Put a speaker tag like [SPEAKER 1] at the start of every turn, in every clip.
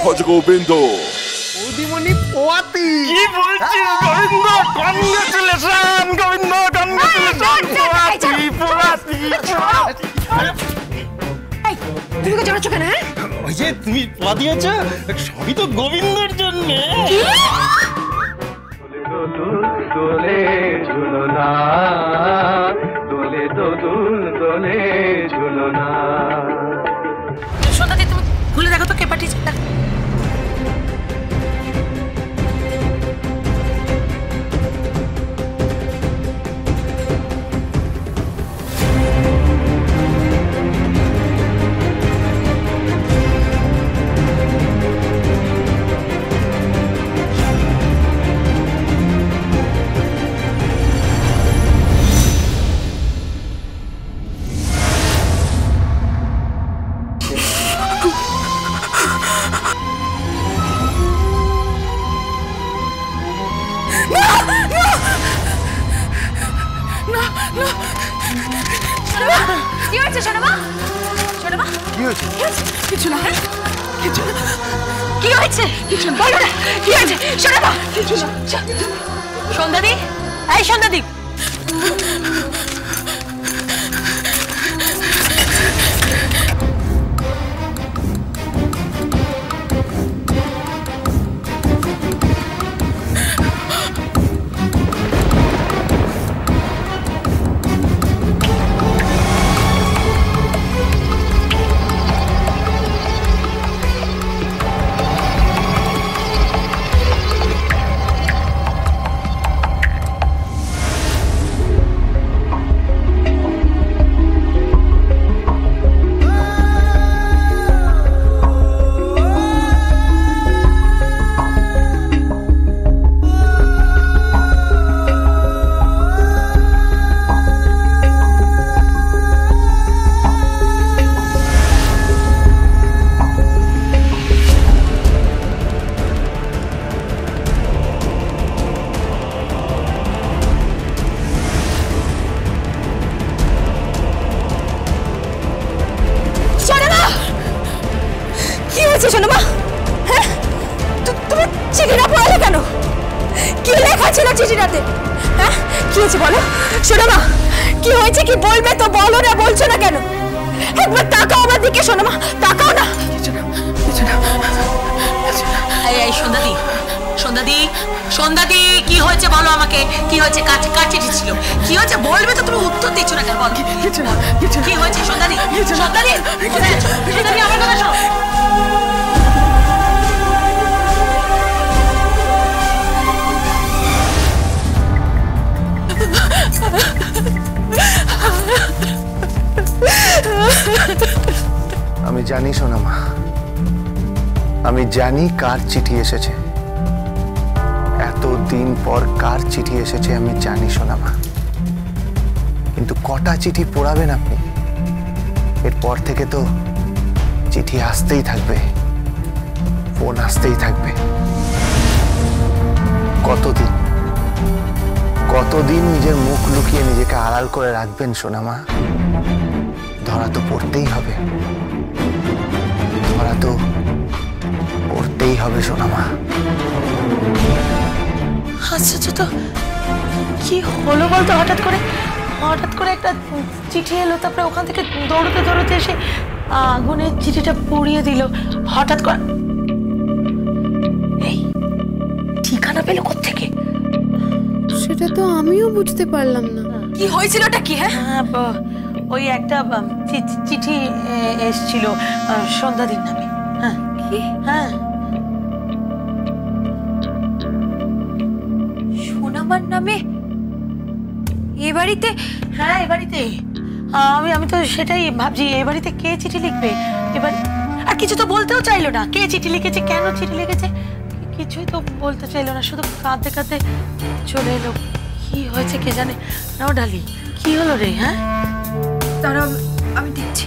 [SPEAKER 1] ভজ গোবিন্দ।
[SPEAKER 2] বৌদিমণি পোয়াতি।
[SPEAKER 3] কি বলছিস গোবিন্দ? Congratulation Gobinda, congratulation. পোয়াতি পোয়াতি।
[SPEAKER 4] তুমি কি জানাচ্ছ কেন? হ্যাঁ,
[SPEAKER 3] ওই যে তুমি পোয়াতি আছো, সবই তো গোবিন্দর জন্য। দোলে ঝুলনা, দোলে দোলে ঝুলনা।
[SPEAKER 4] সন্ধ্যাদি তুমি খুলে দেখো তো কে পাঠিয়েছে। কি হয়েছে সোনামা? সোনামা কি হয়েছে? কিছু না। কিছু না। কি হয়েছে? কিছু না। বলো না কি হয়েছে? সোনামা কিছু না। সন্ধ্যাদি, এই সন্ধ্যাদি, সোনামা, হ্যাঁ তুমি চিঠিটা পড়ালে কেন? কি লেখা ছিল চিঠিটাতে? হ্যাঁ কি হয়েছে বলো সোনামা, কি হয়েছে? কি বলবে তো বলো না, বলছো না কেন? একবার তাকাও আমার দিকে সোনামা, তাকাও না। কিছু না, কিছু না। এই সন্ধ্যাদি, সন্ধ্যাদি, সন্ধ্যাদি, কি হয়েছে বলো আমাকে? কি হয়েছে? কার চিঠি ছিল? কি হয়েছে বলবে তো? তুমি উত্তর দিচ্ছ না কেন? বল কিছু না। কি হয়েছে সন্ধ্যাদি? সন্ধ্যাদি, সন্ধ্যাদি আমার কথা শোনো।
[SPEAKER 5] আমি জানি সোনামা, আমি জানি কার চিঠি এসেছে, এতদিন পর কার চিঠি এসেছে আমি জানি সোনামা। কিন্তু কটা চিঠি পড়াবেন আপনি? এরপর থেকে তো চিঠি আসতেই থাকবে, ফোন আসতেই থাকবে। কতদিন কতদিন নিজের মুখ লুকিয়ে নিজেকে আড়াল করে রাখবেন সোনামা? ধরা তো পড়তেই হবে, ধরা তো পড়তেই হবে সোনামা।
[SPEAKER 4] আচ্ছা তো কি হলো বলতো? হঠাৎ করে একটা চিঠি এলো, তারপরে ওখান থেকে দৌড়তে দৌড়তে এসে আগুনের চিঠিটা পুড়িয়ে দিল হঠাৎ করে। এই ঠিকানা পেলো কোত্থেকে?
[SPEAKER 6] সেটা তো আমিও বুঝতে পারলাম না।
[SPEAKER 4] কি হয়েছিল ওটা? কি? হ্যাঁ ওই একটা চিঠি এসেছিল সন্ধ্যাদির নামে। হ্যাঁ কি? হ্যাঁ সোনামার নামে? এ বাড়িতে? হ্যাঁ এ বাড়িতে। আমি তো সেটাই ভাবছি, এ বাড়িতে কে চিঠি লিখবে? এবার আর কিছু তো বলতেও চাইলো না, কে চিঠি লিখেছে, কেন চিঠি লিখেছে, কিছুই তো বলতে চাইলো না, শুধু কাঁদতে কাঁদতে চলে এলো। কি হয়েছে কে জানে। নাও ডালি, কি হলো রে? হ্যাঁ
[SPEAKER 6] দাঁড়াও আমি দেখছি।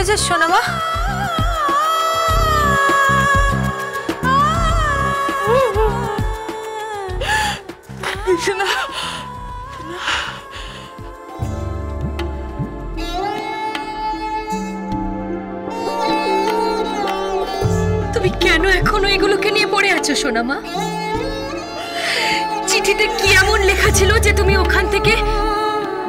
[SPEAKER 4] হয়েছে সোনামা?
[SPEAKER 1] তুমি কেন এখনো এগুলোকে নিয়ে পড়ে আছো সোনামা? চিঠিতে কি এমন লেখা ছিল যে তুমি ওখান থেকে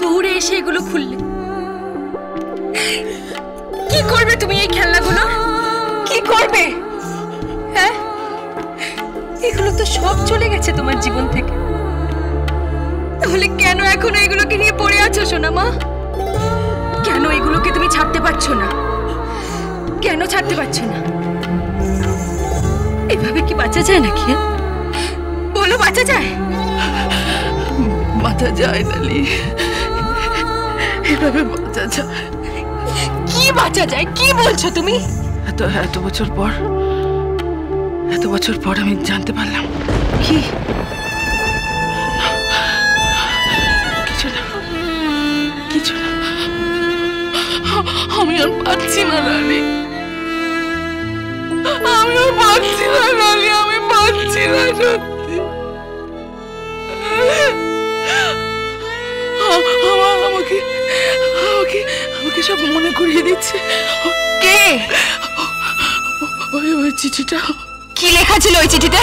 [SPEAKER 1] দৌড়ে এসে এগুলো খুললে? কি করবে তুমি এই খেলনাগুলো? কি করবে? হ্যাঁ, এগুলো তো সব চলে গেছে তোমার জীবন থেকে। তাহলে কেন এখনো এগুলোকে নিয়ে পড়ে আছো সোনামা? কেন এগুলোকে তুমি ছাড়তে পারছো না? কেন ছাড়তে পারছো না? এভাবে কি বাঁচা যায় নাকি? বলো, বাঁচা যায়?
[SPEAKER 7] বাঁচা যায় নালি, এভাবে বাঁচা যায়?
[SPEAKER 1] কি বাঁচা যায়? কি বলছো তুমি?
[SPEAKER 7] এত বছর পর আমি জানতে পারলাম।
[SPEAKER 1] কি?
[SPEAKER 7] কিছু না। আমি আর পারছি না রানী, আমি আর পারছি না রানী, আমি পারছি না সত্যি। আমাকে আমাকে আমাকে সব মনে করিয়ে দিচ্ছে।
[SPEAKER 1] কে?
[SPEAKER 7] ওই চিঠিটা।
[SPEAKER 1] কি লেখা ছিল ওই চিঠিতে?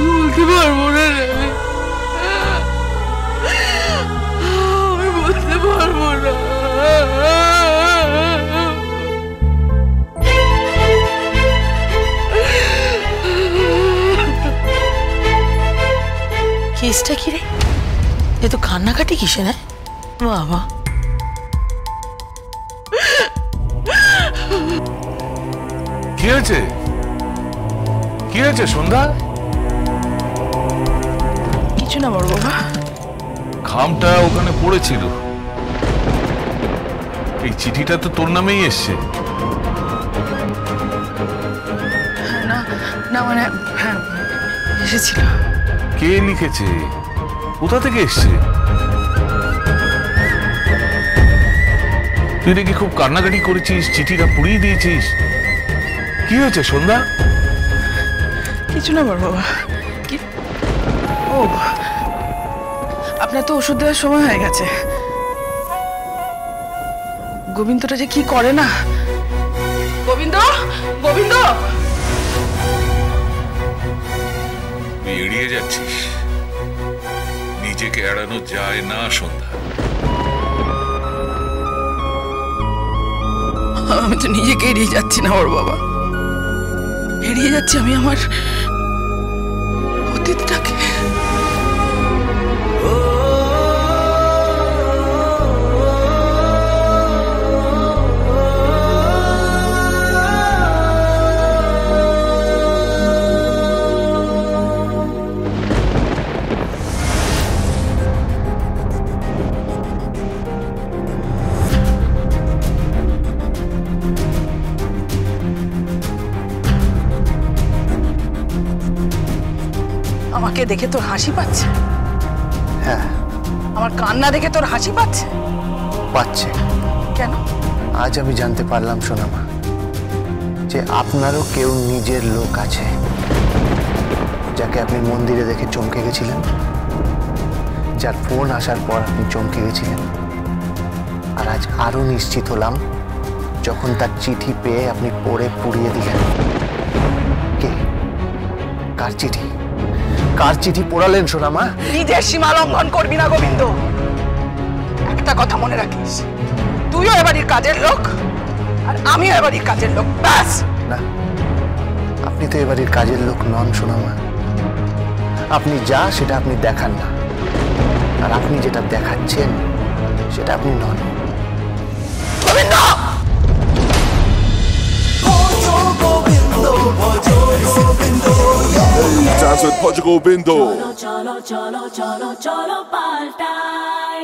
[SPEAKER 7] বলতে পারবো না রানী, আমি বলতে পারবো না।
[SPEAKER 8] কেসটা কি রে? এ তো কান্নাকাটি কিসে না বাবা?
[SPEAKER 9] কি হয়েছে? কি হয়েছে সন্ধ্যা?
[SPEAKER 7] কিছু না বড় বাবা।
[SPEAKER 9] খামটা ওখানে পড়েছিল, এই চিঠিটা তো তোর নামেই এসছে।
[SPEAKER 7] না না, মানে হ্যাঁ এসেছিল।
[SPEAKER 9] কে লিখেছে? কোথা থেকে এসছে? তুই দেখি খুব কান্নাকাটি করেছিস, চিঠিটা পুড়িয়ে দিয়েছিস। কি হয়েছে সন্ধ্যা?
[SPEAKER 7] কিছু না বড় বাবা। কি? ও, আপনার তো ওষুধ দেওয়ার সময় হয়ে গেছে। গোবিন্দটা যে কি করে না। গোবিন্দ, গোবিন্দ!
[SPEAKER 9] তুই এড়িয়ে যাচ্ছিস, নিজেকে এড়ানো যায় না সন্ধ্যা।
[SPEAKER 7] আমি তো নিজেকে এড়িয়ে যাচ্ছি না বড় বাবা, এড়িয়ে যাচ্ছি আমি আমার অতীতটাকে। আমাকে দেখে তোর হাসি পাচ্ছে?
[SPEAKER 5] হ্যাঁ,
[SPEAKER 7] আমার কান্না দেখে তোর হাসি পাচ্ছে?
[SPEAKER 5] পাচ্ছে।
[SPEAKER 7] কেন?
[SPEAKER 5] আজ আমি জানতে পারলাম সোনামা যে আপনারও কেউ নিজের লোক আছে, যাকে আপনি মন্দিরে দেখে চমকে গেছিলেন, যার ফোন আসার পর আপনি চমকে গেছিলেন। আর আজ আরো নিশ্চিত হলাম যখন তার চিঠি পেয়ে আপনি পড়ে পুড়িয়ে দিলেন। কে? কার চিঠি? কার চিঠি পোড়ালেন সোনামা?
[SPEAKER 7] নিজের সীমা লঙ্ঘন করবি না গোবিন্দ। একটা কথা মনে রাখিস, তুইও এবাড়ির কাজের লোক আর আমিও এবাড়ির কাজের লোক, ব্যাস।
[SPEAKER 5] না, আপনি তো এবারের কাজের লোক নন সোনামা। আপনি যা সেটা আপনি দেখান না, আর আপনি যেটা দেখাচ্ছেন সেটা আপনি নন।
[SPEAKER 7] Govinda!
[SPEAKER 10] Dance with Portugal Bindo.
[SPEAKER 11] Cholo, cholo, cholo, cholo, cholo, paltai.